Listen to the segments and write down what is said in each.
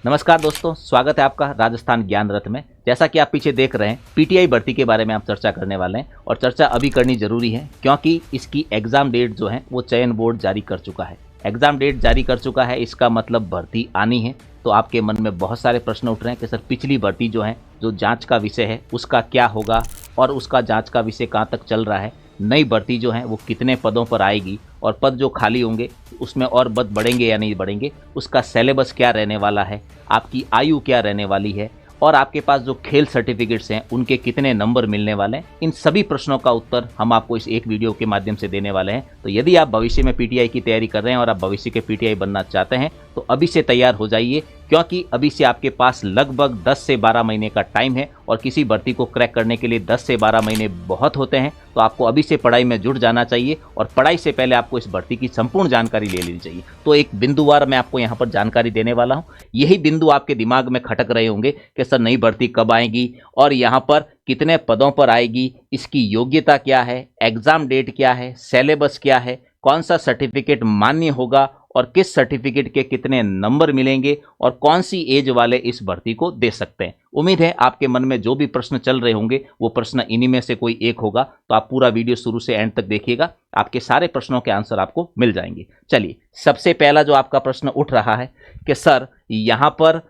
नमस्कार दोस्तों, स्वागत है आपका राजस्थान ज्ञान रथ में। जैसा कि आप पीछे देख रहे हैं, पीटीआई भर्ती के बारे में आप चर्चा करने वाले हैं और चर्चा अभी करनी जरूरी है क्योंकि इसकी एग्जाम डेट जो है वो चयन बोर्ड जारी कर चुका है। एग्जाम डेट जारी कर चुका है, इसका मतलब भर्ती आनी है। तो आपके मन में बहुत सारे प्रश्न उठ रहे हैं कि सर पिछली भर्ती जो है, जो जाँच का विषय है उसका क्या होगा और उसका जाँच का विषय कहाँ तक चल रहा है, नई भर्ती जो है वो कितने पदों पर आएगी और पद जो खाली होंगे उसमें और पद बढ़ेंगे या नहीं बढ़ेंगे, उसका सिलेबस क्या रहने वाला है, आपकी आयु क्या रहने वाली है और आपके पास जो खेल सर्टिफिकेट्स हैं उनके कितने नंबर मिलने वाले हैं। इन सभी प्रश्नों का उत्तर हम आपको इस एक वीडियो के माध्यम से देने वाले हैं। तो यदि आप भविष्य में पीटीआई की तैयारी कर रहे हैं और आप भविष्य के पीटीआई बनना चाहते हैं तो अभी से तैयार हो जाइए, क्योंकि अभी से आपके पास लगभग 10 से 12 महीने का टाइम है और किसी भर्ती को क्रैक करने के लिए 10 से 12 महीने बहुत होते हैं। तो आपको अभी से पढ़ाई में जुट जाना चाहिए और पढ़ाई से पहले आपको इस भर्ती की संपूर्ण जानकारी ले लेनी चाहिए। तो एक बिंदुवार मैं आपको यहाँ पर जानकारी देने वाला हूँ। यही बिंदु आपके दिमाग में खटक रहे होंगे कि सर नई भर्ती कब आएगी और यहाँ पर कितने पदों पर आएगी, इसकी योग्यता क्या है, एग्जाम डेट क्या है, सिलेबस क्या है, कौन सा सर्टिफिकेट मान्य होगा और किस सर्टिफिकेट के कितने नंबर मिलेंगे और कौन सी एज वाले इस भर्ती को दे सकते हैं। उम्मीद है आपके मन में जो भी प्रश्न चल रहे होंगे वो प्रश्न इन्हीं में से कोई एक होगा। तो आप पूरा वीडियो शुरू से एंड तक देखिएगा, आपके सारे प्रश्नों के आंसर आपको मिल जाएंगे। चलिए, सबसे पहला जो आपका प्रश्न उठ रहा है कि सर यहाँ पर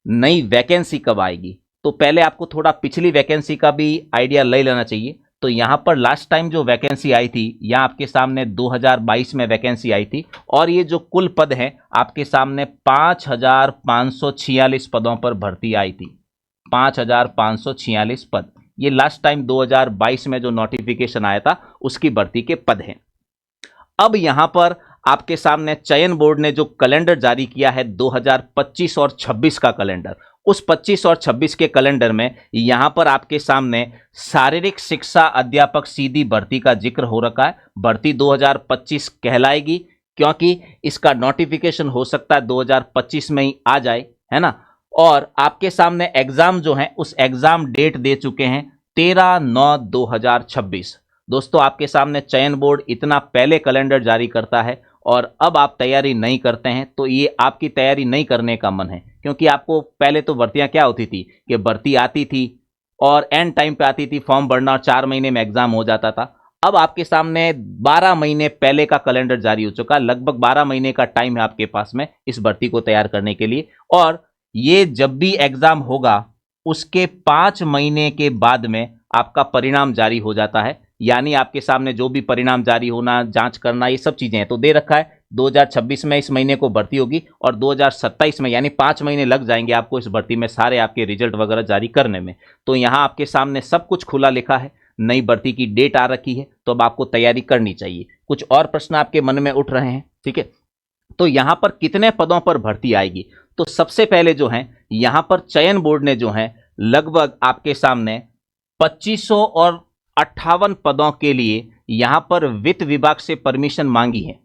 नई वैकेंसी कब आएगी, तो पहले आपको थोड़ा पिछली वैकेंसी का भी आइडिया ले लेना चाहिए। तो यहाँ पर लास्ट टाइम जो वैकेंसी आई थी, यहाँ आपके सामने 2022 में वैकेंसी आई थी और ये जो कुल पद हैं आपके सामने 5546 पदों पर भर्ती आई थी। 5546 पद, ये लास्ट टाइम 2022 में जो नोटिफिकेशन आया था उसकी भर्ती के पद हैं। अब यहाँ पर आपके सामने चयन बोर्ड ने जो कैलेंडर जारी किया है 2025 और 26 का कैलेंडर, उस 25 और 26 के कैलेंडर में यहां पर आपके सामने शारीरिक शिक्षा अध्यापक सीधी भर्ती का जिक्र हो रखा है। भर्ती 2025 कहलाएगी क्योंकि इसका नोटिफिकेशन हो सकता है 2025 में ही आ जाए, है ना। और आपके सामने एग्जाम जो है उस एग्जाम डेट दे चुके हैं 13/9/2026। दोस्तों, आपके सामने चयन बोर्ड इतना पहले कैलेंडर जारी करता है और अब आप तैयारी नहीं करते हैं तो ये आपकी तैयारी नहीं करने का मन है, क्योंकि आपको पहले तो भर्तियां क्या होती थी कि भर्ती आती थी और एंड टाइम पे आती थी, फॉर्म भरना और 4 महीने में एग्जाम हो जाता था। अब आपके सामने 12 महीने पहले का कैलेंडर जारी हो चुका, लगभग 12 महीने का टाइम है आपके पास में इस भर्ती को तैयार करने के लिए। और ये जब भी एग्जाम होगा उसके 5 महीने के बाद में आपका परिणाम जारी हो जाता है। यानी आपके सामने जो भी परिणाम जारी होना, जांच करना, ये सब चीजें हैं तो दे रखा है 2026 में इस महीने को भर्ती होगी और 2027 में, यानी 5 महीने लग जाएंगे आपको इस भर्ती में सारे आपके रिजल्ट वगैरह जारी करने में। तो यहां आपके सामने सब कुछ खुला लिखा है, नई भर्ती की डेट आ रखी है, तो अब आपको तैयारी करनी चाहिए। कुछ और प्रश्न आपके मन में उठ रहे हैं, ठीक है। तो यहां पर कितने पदों पर भर्ती आएगी, तो सबसे पहले जो है यहां पर चयन बोर्ड ने जो है लगभग आपके सामने 2500 और 58 पदों के लिए यहां पर वित्त विभाग से परमिशन मांगी है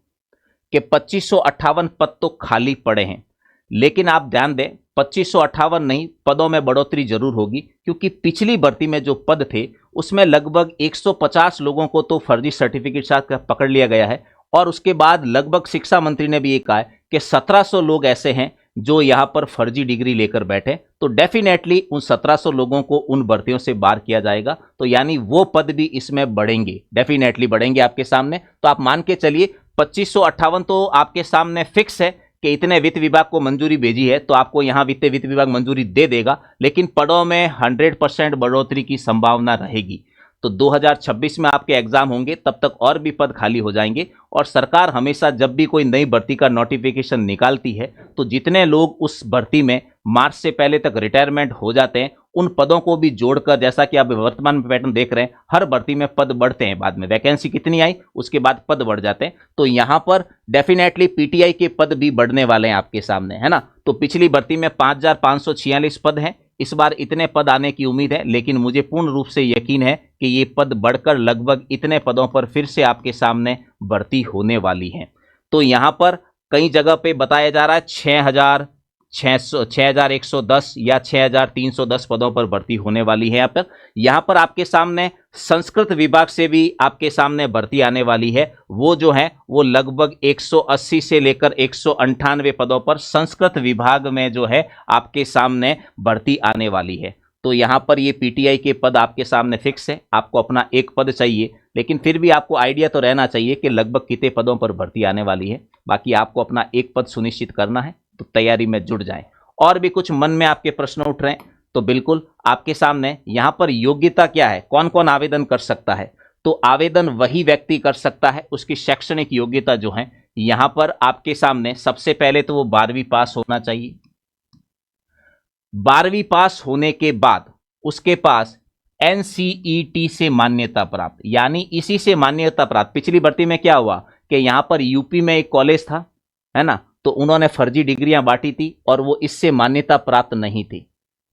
कि 2558 पद तो खाली पड़े हैं। लेकिन आप ध्यान दें, 2558 नहीं, पदों में बढ़ोतरी जरूर होगी, क्योंकि पिछली भर्ती में जो पद थे उसमें लगभग 150 लोगों को तो फर्जी सर्टिफिकेट साथ पकड़ लिया गया है और उसके बाद लगभग शिक्षा मंत्री ने भी ये कहा है कि 1700 लोग ऐसे हैं जो यहां पर फर्जी डिग्री लेकर बैठे। तो डेफिनेटली उन 1700 लोगों को उन भर्तियों से बाहर किया जाएगा। तो यानी वो पद भी इसमें बढ़ेंगे, डेफिनेटली बढ़ेंगे आपके सामने। तो आप मान के चलिए 2558 तो आपके सामने फिक्स है कि इतने वित्त विभाग को मंजूरी भेजी है तो आपको यहां वित्त विभाग मंजूरी दे देगा। लेकिन पदों में 100% बढ़ोतरी की संभावना रहेगी। तो 2026 में आपके एग्जाम होंगे, तब तक और भी पद खाली हो जाएंगे। और सरकार हमेशा जब भी कोई नई भर्ती का नोटिफिकेशन निकालती है तो जितने लोग उस भर्ती में मार्च से पहले तक रिटायरमेंट हो जाते हैं उन पदों को भी जोड़कर, जैसा कि आप वर्तमान में पैटर्न देख रहे हैं, हर भर्ती में पद बढ़ते हैं। बाद में वैकेंसी कितनी आई उसके बाद पद बढ़ जाते हैं। तो यहां पर डेफिनेटली पीटीआई के पद भी बढ़ने वाले हैं आपके सामने, है ना। तो पिछली भर्ती में 5546 पद हैं, इस बार इतने पद आने की उम्मीद है, लेकिन मुझे पूर्ण रूप से यकीन है कि ये पद बढ़कर लगभग इतने पदों पर फिर से आपके सामने भर्ती होने वाली है। तो यहां पर कई जगह पे बताया जा रहा है 6000, 6110 या 6310 पदों पर भर्ती होने वाली है। यहाँ पर आपके सामने संस्कृत विभाग से भी आपके सामने भर्ती आने वाली है। वो जो है वो लगभग 180 से लेकर 198 पदों पर संस्कृत विभाग में जो है आपके सामने भर्ती आने वाली है। तो यहाँ पर ये पीटीआई के पद आपके सामने फिक्स है। आपको अपना एक पद चाहिए, लेकिन फिर भी आपको आइडिया तो रहना चाहिए कि लगभग कितने पदों पर भर्ती आने वाली है। बाकी आपको अपना एक पद सुनिश्चित करना है, तो तैयारी में जुट जाएं। और भी कुछ मन में आपके प्रश्न उठ रहे हैं तो बिल्कुल आपके सामने यहाँ पर योग्यता क्या है, कौन कौन आवेदन कर सकता है। तो आवेदन वही व्यक्ति कर सकता है, उसकी शैक्षणिक योग्यता जो है यहाँ पर आपके सामने सबसे पहले तो वो 12वीं पास होना चाहिए। 12वीं पास होने के बाद उसके पास एनसीईटी से मान्यता प्राप्त, यानी इसी से मान्यता प्राप्त। पिछली भर्ती में क्या हुआ कि यहां पर यूपी में एक कॉलेज था, है ना, तो उन्होंने फर्जी डिग्रियां बांटी थी और वो इससे मान्यता प्राप्त नहीं थी।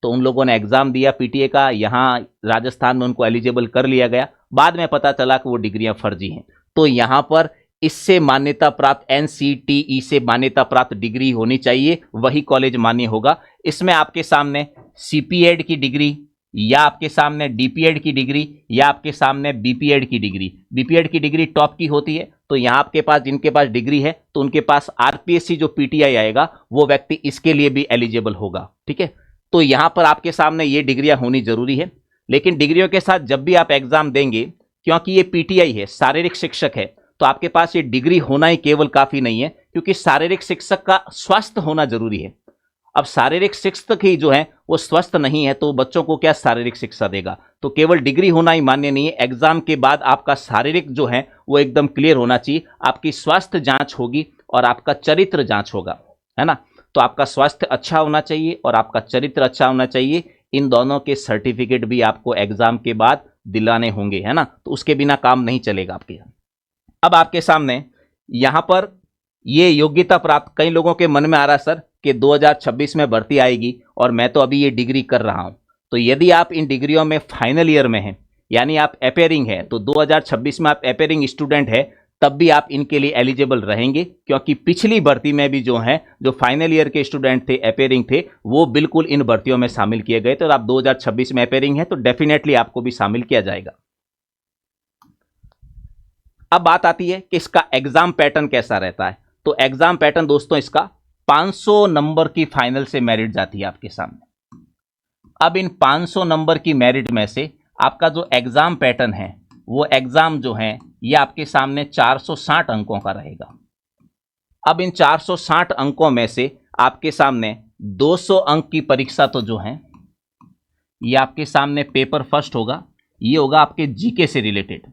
तो उन लोगों ने एग्जाम दिया पीटीए का, यहां राजस्थान में उनको एलिजिबल कर लिया गया। बाद में पता चला कि वो डिग्रियां फर्जी हैं। तो यहां पर इससे मान्यता प्राप्त, एनसीटीई से मान्यता प्राप्त डिग्री होनी चाहिए, वही कॉलेज मान्य होगा। इसमें आपके सामने सीपीएड की डिग्री या आपके सामने डीपीएड की डिग्री या आपके सामने बीपीएड की डिग्री, बीपीएड की डिग्री टॉप की होती है। तो यहां आपके पास जिनके पास डिग्री है तो उनके पास आरपीएससी जो पीटीआई आएगा वो व्यक्ति इसके लिए भी एलिजिबल होगा। ठीक है, तो यहां पर आपके सामने ये डिग्रियां होनी जरूरी है। लेकिन डिग्रियों के साथ जब भी आप एग्जाम देंगे, क्योंकि ये पीटीआई है, शारीरिक शिक्षक है, तो आपके पास ये डिग्री होना ही केवल काफी नहीं है, क्योंकि शारीरिक शिक्षक का स्वास्थ्य होना जरूरी है। अब शारीरिक शिक्षक ही जो है वो स्वस्थ नहीं है तो बच्चों को क्या शारीरिक शिक्षा देगा। तो केवल डिग्री होना ही मान्य नहीं है, एग्जाम के बाद आपका शारीरिक जो है वो एकदम क्लियर होना चाहिए। आपकी स्वास्थ्य जांच होगी और आपका चरित्र जांच होगा, है ना। तो आपका स्वास्थ्य अच्छा होना चाहिए और आपका चरित्र अच्छा होना चाहिए। इन दोनों के सर्टिफिकेट भी आपको एग्जाम के बाद दिलाने होंगे, है ना, तो उसके बिना काम नहीं चलेगा आपके। अब आपके सामने यहां पर ये योग्यता प्राप्त, कई लोगों के मन में आ रहा है सर कि 2026 में भर्ती आएगी और मैं तो अभी ये डिग्री कर रहा हूं। तो यदि आप इन डिग्रियों में फाइनल ईयर में हैं, यानी आप अपेयरिंग है, तो 2026 में आप अपेयरिंग स्टूडेंट है, तब भी आप इनके लिए एलिजिबल रहेंगे। क्योंकि पिछली भर्ती में भी जो है, जो फाइनल ईयर के स्टूडेंट थे, अपेयरिंग थे, वो बिल्कुल इन भर्तियों में शामिल किए गए। तो आप 2026 में अपेयरिंग है तो डेफिनेटली आपको भी शामिल किया जाएगा। अब बात आती है कि इसका एग्जाम पैटर्न कैसा रहता है। तो एग्जाम पैटर्न दोस्तों इसका 500 नंबर की फाइनल से मेरिट जाती है आपके सामने। अब इन 500 नंबर की मेरिट में से आपका जो एग्जाम पैटर्न है, वो एग्जाम जो है ये आपके सामने 460 अंकों का रहेगा। अब इन 460 अंकों में से आपके सामने 200 अंक की परीक्षा तो जो है ये आपके सामने पेपर फर्स्ट होगा, ये होगा आपके जीके से रिलेटेड।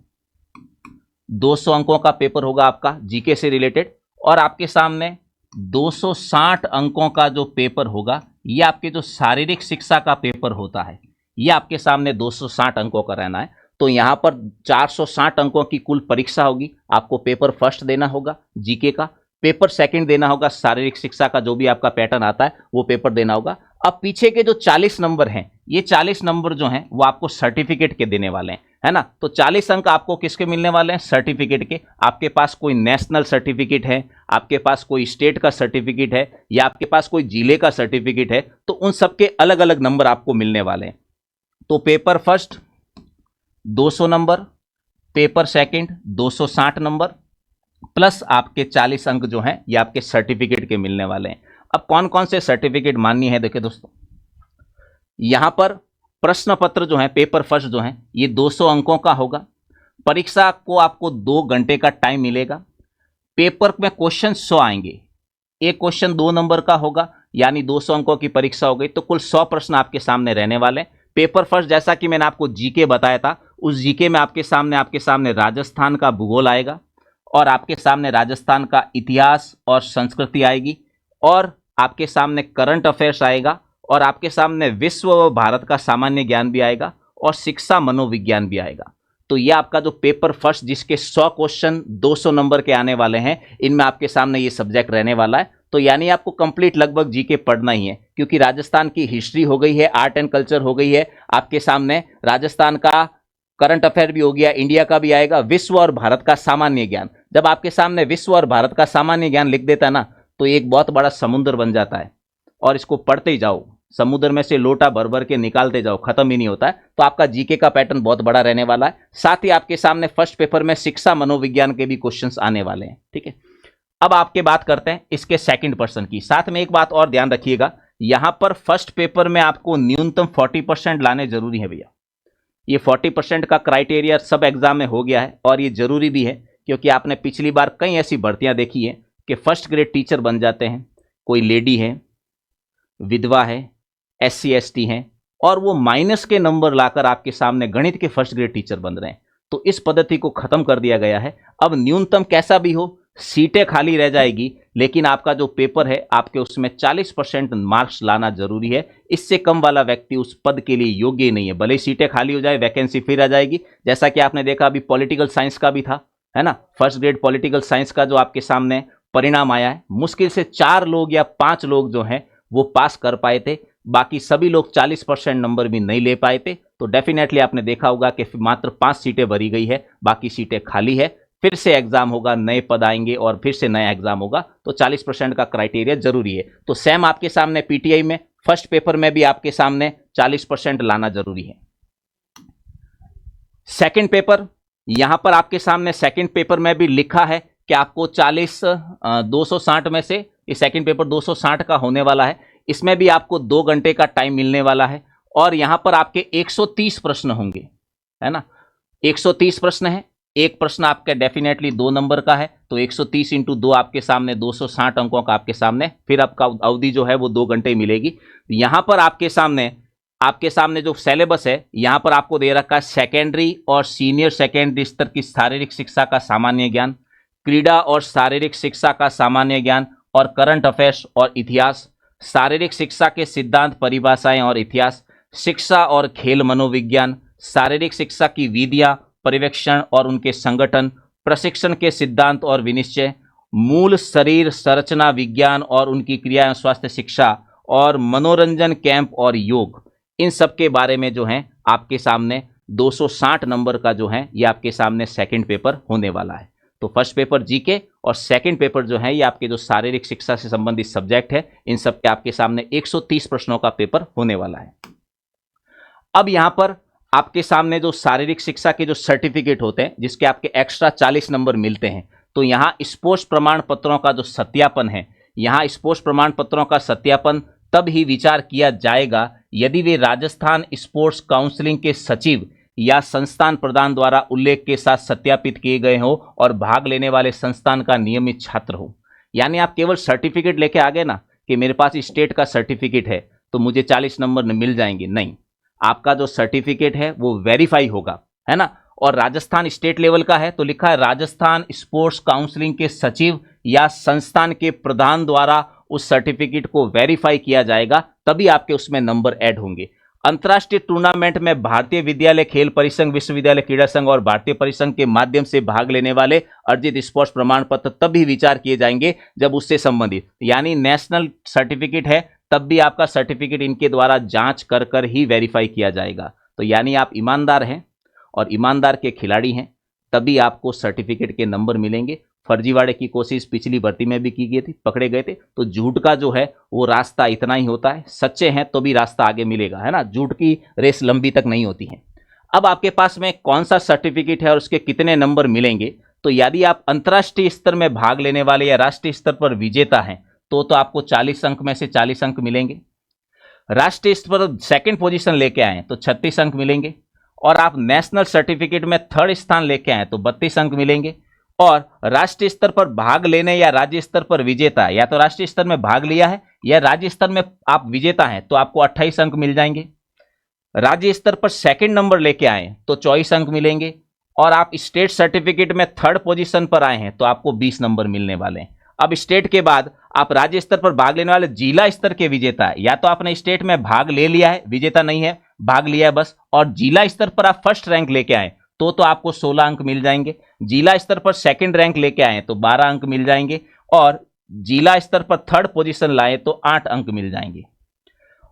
200 अंकों का पेपर होगा आपका जीके से रिलेटेड, और आपके सामने 260 अंकों का जो पेपर होगा ये आपके जो शारीरिक शिक्षा का पेपर होता है, ये आपके सामने 260 अंकों का रहना है। तो यहां पर 460 अंकों की कुल परीक्षा होगी। आपको पेपर फर्स्ट देना होगा जीके का, पेपर सेकंड देना होगा शारीरिक शिक्षा का, जो भी आपका पैटर्न आता है वो पेपर देना होगा। अब पीछे के जो 40 नंबर हैं, ये 40 नंबर जो हैं वो आपको सर्टिफिकेट के देने वाले हैं, है ना। तो 40 अंक आपको किसके मिलने वाले हैं? सर्टिफिकेट के। आपके पास कोई नेशनल सर्टिफिकेट है, आपके पास कोई स्टेट का सर्टिफिकेट है, या आपके पास कोई जिले का सर्टिफिकेट है, तो उन सबके अलग अलग नंबर आपको मिलने वाले हैं। तो paper first 200 number, paper second 260 number, plus आपके 40 अंक जो हैं ये आपके सर्टिफिकेट के मिलने वाले हैं। अब कौन कौन से सर्टिफिकेट मान्य है देखिए दोस्तों, यहां पर प्रश्न पत्र जो है पेपर फर्स्ट जो है ये 200 अंकों का होगा। परीक्षा को आपको 2 घंटे का टाइम मिलेगा। पेपर में क्वेश्चन 100 आएंगे, एक क्वेश्चन 2 नंबर का होगा, यानी 200 अंकों की परीक्षा हो गई, तो कुल 100 प्रश्न आपके सामने रहने वाले हैं। पेपर फर्स्ट जैसा कि मैंने आपको जीके बताया था, उस जीके में आपके सामने राजस्थान का भूगोल आएगा, और आपके सामने राजस्थान का इतिहास और संस्कृति आएगी, और आपके सामने करंट अफेयर्स आएगा, और आपके सामने विश्व व भारत का सामान्य ज्ञान भी आएगा, और शिक्षा मनोविज्ञान भी आएगा। तो यह आपका जो पेपर फर्स्ट जिसके 100 क्वेश्चन 200 नंबर के आने वाले हैं, इनमें आपके सामने ये सब्जेक्ट रहने वाला है। तो यानी आपको कंप्लीट लगभग जीके पढ़ना ही है, क्योंकि राजस्थान की हिस्ट्री हो गई है, आर्ट एंड कल्चर हो गई है, आपके सामने राजस्थान का करंट अफेयर भी हो गया, इंडिया का भी आएगा, विश्व और भारत का सामान्य ज्ञान। जब आपके सामने विश्व और भारत का सामान्य ज्ञान लिख देता है ना, तो एक बहुत बड़ा समुद्र बन जाता है। और इसको पढ़ते ही जाओ, समुद्र में से लोटा भर भर के निकालते जाओ, खत्म ही नहीं होता है, तो आपका जीके का पैटर्न बहुत बड़ा रहने वाला है। साथ ही आपके सामने फर्स्ट पेपर में शिक्षा मनोविज्ञान के भी क्वेश्चंस आने वाले हैं, ठीक है। अब आपके बात करते हैं इसके सेकंड पर्सन की। साथ में एक बात और ध्यान रखिएगा, यहां पर फर्स्ट पेपर में आपको न्यूनतम 40% लाने जरूरी है भैया। ये 40% का क्राइटेरिया सब एग्जाम में हो गया है और ये जरूरी भी है, क्योंकि आपने पिछली बार कई ऐसी भर्तियां देखी है कि फर्स्ट ग्रेड टीचर बन जाते हैं, कोई लेडी है, विधवा है, SC ST हैं, और वो माइनस के नंबर लाकर आपके सामने गणित के फर्स्ट ग्रेड टीचर बन रहे हैं। तो इस पद्धति को खत्म कर दिया गया है। अब न्यूनतम कैसा भी हो, सीटें खाली रह जाएगी, लेकिन आपका जो पेपर है आपके उसमें 40% मार्क्स लाना जरूरी है। इससे कम वाला व्यक्ति उस पद के लिए योग्य ही नहीं है। भले ही सीटें खाली हो जाए, वैकेंसी फिर आ जाएगी, जैसा कि आपने देखा अभी पॉलिटिकल साइंस का भी था, है ना। फर्स्ट ग्रेड पॉलिटिकल साइंस का जो आपके सामने परिणाम आया है, मुश्किल से 4 लोग या 5 लोग जो हैं वो पास कर पाए थे, बाकी सभी लोग 40% नंबर भी नहीं ले पाए थे। तो डेफिनेटली आपने देखा होगा कि मात्र 5 सीटें भरी गई है, बाकी सीटें खाली है। फिर से एग्जाम होगा, नए पद आएंगे और फिर से नया एग्जाम होगा, तो 40% का क्राइटेरिया जरूरी है। तो सेम आपके सामने पीटीआई में फर्स्ट पेपर में भी आपके सामने 40% लाना जरूरी है। सेकंड पेपर, यहां पर आपके सामने सेकंड पेपर में भी लिखा है कि आपको 260 में से ये सेकंड पेपर 260 का होने वाला है। इसमें भी आपको 2 घंटे का टाइम मिलने वाला है और यहां पर आपके 130 प्रश्न होंगे, है ना। 130 प्रश्न है, एक प्रश्न आपका डेफिनेटली 2 नंबर का है, तो 130 इंटू 2 आपके सामने 260 अंकों का आपके सामने, फिर आपका अवधि जो है वो 2 घंटे मिलेगी। यहां पर आपके सामने जो सिलेबस है, यहां पर आपको दे रखा है सेकेंडरी और सीनियर सेकेंडरी स्तर की शारीरिक शिक्षा का सामान्य ज्ञान, क्रीड़ा और शारीरिक शिक्षा का सामान्य ज्ञान और करंट अफेयर्स और इतिहास, शारीरिक शिक्षा के सिद्धांत, परिभाषाएं और इतिहास, शिक्षा और खेल मनोविज्ञान, शारीरिक शिक्षा की विधियां, पर्यवेक्षण और उनके संगठन, प्रशिक्षण के सिद्धांत और विनिश्चय, मूल शरीर संरचना विज्ञान और उनकी क्रिया एवं स्वास्थ्य शिक्षा, और मनोरंजन कैंप और योग। इन सब के बारे में जो है आपके सामने 260 नंबर का जो है ये आपके सामने सेकंड पेपर होने वाला है। तो फर्स्ट पेपर जीके और सेकंड पेपर जो है ये आपके जो शारीरिक शिक्षा से संबंधित सब्जेक्ट है, इन सब के आपके सामने 130 प्रश्नों का पेपर होने वाला है। अब यहां पर आपके सामने जो शारीरिक शिक्षा के जो सर्टिफिकेट होते हैं, जिसके आपके एक्स्ट्रा 40 नंबर मिलते हैं, तो यहां स्पोर्ट्स प्रमाण पत्रों का जो सत्यापन है, यहां स्पोर्ट्स प्रमाण पत्रों का सत्यापन तब ही विचार किया जाएगा यदि वे राजस्थान स्पोर्ट्स काउंसिलिंग के सचिव या संस्थान प्रधान द्वारा उल्लेख के साथ सत्यापित किए गए हो और भाग लेने वाले संस्थान का नियमित छात्र हो। यानी आप केवल सर्टिफिकेट लेके आ गए ना कि मेरे पास स्टेट का सर्टिफिकेट है तो मुझे 40 नंबर मिल जाएंगे, नहीं, आपका जो सर्टिफिकेट है वो वेरीफाई होगा, है ना। और राजस्थान स्टेट लेवल का है तो लिखा है राजस्थान स्पोर्ट्स काउंसिलिंग के सचिव या संस्थान के प्रधान द्वारा उस सर्टिफिकेट को वेरीफाई किया जाएगा, तभी आपके उसमें नंबर ऐड होंगे। अंतर्राष्ट्रीय टूर्नामेंट में भारतीय विद्यालय खेल परिसंघ, विश्वविद्यालय क्रीड़ा संघ और भारतीय परिसंघ के माध्यम से भाग लेने वाले अर्जित स्पोर्ट्स प्रमाण पत्र तभी विचार किए जाएंगे जब उससे संबंधित, यानी नेशनल सर्टिफिकेट है तब भी आपका सर्टिफिकेट इनके द्वारा जांच कर कर ही वेरीफाई किया जाएगा। तो यानी आप ईमानदार हैं और ईमानदार के खिलाड़ी हैं, तभी आपको सर्टिफिकेट के नंबर मिलेंगे। फर्जीवाड़े की कोशिश पिछली भर्ती में भी की गई थी, पकड़े गए थे। तो झूठ का जो है वो रास्ता इतना ही होता है, सच्चे हैं तो भी रास्ता आगे मिलेगा, है ना। झूठ की रेस लंबी तक नहीं होती है। अब आपके पास में कौन सा सर्टिफिकेट है और उसके कितने नंबर मिलेंगे, तो यदि आप अंतर्राष्ट्रीय स्तर में भाग लेने वाले या राष्ट्रीय स्तर पर विजेता हैं तो आपको 40 अंक में से 40 अंक मिलेंगे। राष्ट्रीय स्तर पर सेकंड पोजीशन लेके आए तो 36 अंक मिलेंगे, और आप नेशनल सर्टिफिकेट में थर्ड स्थान लेके आए तो 32 अंक मिलेंगे। और राष्ट्रीय स्तर पर भाग लेने या राज्य स्तर पर विजेता, या तो राष्ट्रीय स्तर में भाग लिया है या राज्य स्तर में आप विजेता हैं तो आपको 28 अंक मिल जाएंगे। राज्य स्तर पर सेकंड नंबर लेके आए तो 24 अंक मिलेंगे, और आप स्टेट सर्टिफिकेट में थर्ड पोजीशन पर आए हैं तो आपको 20 नंबर मिलने वाले हैं। अब स्टेट के बाद आप राज्य स्तर पर भाग लेने वाले जिला स्तर के विजेता है, या तो आपने स्टेट में भाग ले लिया है, विजेता नहीं है, भाग लिया है बस, और जिला स्तर पर आप फर्स्ट रैंक लेके आए तो आपको 16 अंक मिल जाएंगे। जिला स्तर पर सेकंड रैंक लेके आए तो 12 अंक मिल जाएंगे, और जिला स्तर पर थर्ड पोजीशन लाए तो 8 अंक मिल जाएंगे।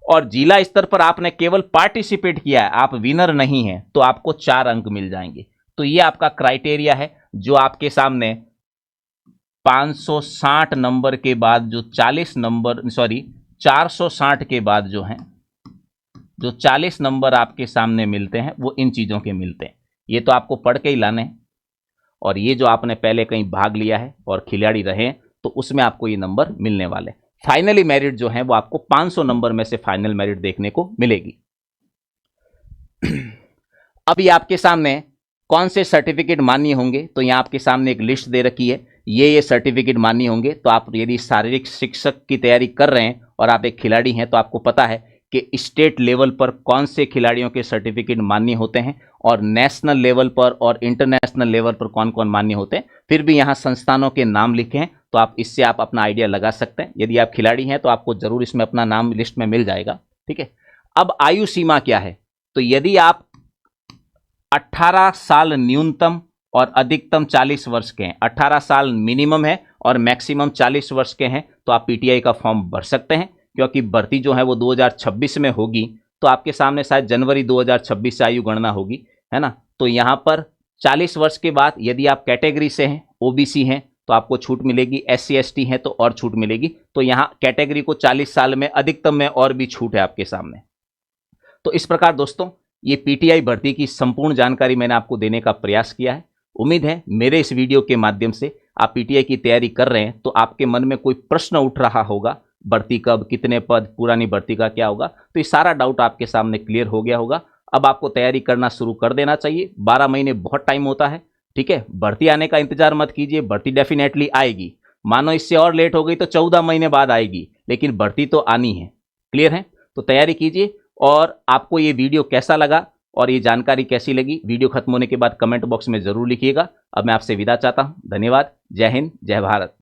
और जिला स्तर पर आपने केवल पार्टिसिपेट किया है, आप विनर नहीं हैं, तो आपको 4 अंक मिल जाएंगे। तो ये आपका क्राइटेरिया है जो आपके सामने 560 नंबर के बाद जो 40 नंबर 460 के बाद जो है जो 40 नंबर आपके सामने मिलते हैं वो इन चीज़ों के मिलते हैं। ये तो आपको पढ़ के ही लाने हैं, और ये जो आपने पहले कहीं भाग लिया है और खिलाड़ी रहे हैं तो उसमें आपको ये नंबर मिलने वाले। फाइनली मेरिट जो है वो आपको 500 नंबर में से फाइनल मेरिट देखने को मिलेगी। अब ये आपके सामने कौन से सर्टिफिकेट मान्य होंगे, तो यहाँ आपके सामने एक लिस्ट दे रखी है, ये सर्टिफिकेट मान्य होंगे। तो आप यदि शारीरिक शिक्षक की तैयारी कर रहे हैं और आप एक खिलाड़ी हैं तो आपको पता है कि स्टेट लेवल पर कौन से खिलाड़ियों के सर्टिफिकेट मान्य होते हैं और नेशनल लेवल पर और इंटरनेशनल लेवल पर कौन कौन मान्य होते हैं। फिर भी यहाँ संस्थानों के नाम लिखे हैं तो आप इससे आप अपना आइडिया लगा सकते हैं। यदि आप खिलाड़ी हैं तो आपको जरूर इसमें अपना नाम लिस्ट में मिल जाएगा। ठीक है, अब आयु सीमा क्या है, तो यदि आप 18 साल न्यूनतम और अधिकतम 40 वर्ष के हैं, 18 साल मिनिमम है और मैक्सिमम 40 वर्ष के हैं, तो आप पीटीआई का फॉर्म भर सकते हैं। क्योंकि भर्ती जो है वो 2026 में होगी, तो आपके सामने शायद जनवरी 2026 से आयु गणना होगी, है ना। तो यहाँ पर 40 वर्ष के बाद यदि आप कैटेगरी से हैं, ओबीसी हैं, तो आपको छूट मिलेगी, SC ST हैं तो और छूट मिलेगी। तो यहाँ कैटेगरी को 40 साल में अधिकतम में और भी छूट है आपके सामने। तो इस प्रकार दोस्तों ये पीटीआई भर्ती की संपूर्ण जानकारी मैंने आपको देने का प्रयास किया है। उम्मीद है मेरे इस वीडियो के माध्यम से आप पीटीआई की तैयारी कर रहे हैं तो आपके मन में कोई प्रश्न उठ रहा होगा, भर्ती कब, कितने पद, पुरानी भर्ती का क्या होगा, तो ये सारा डाउट आपके सामने क्लियर हो गया होगा। अब आपको तैयारी करना शुरू कर देना चाहिए। 12 महीने बहुत टाइम होता है। ठीक है, भर्ती आने का इंतजार मत कीजिए, भर्ती डेफिनेटली आएगी। मानो इससे और लेट हो गई तो 14 महीने बाद आएगी, लेकिन भर्ती तो आनी है। क्लियर है, तो तैयारी कीजिए। और आपको ये वीडियो कैसा लगा और ये जानकारी कैसी लगी, वीडियो खत्म होने के बाद कमेंट बॉक्स में जरूर लिखिएगा। अब मैं आपसे विदा चाहता हूं। धन्यवाद। जय हिंद, जय भारत।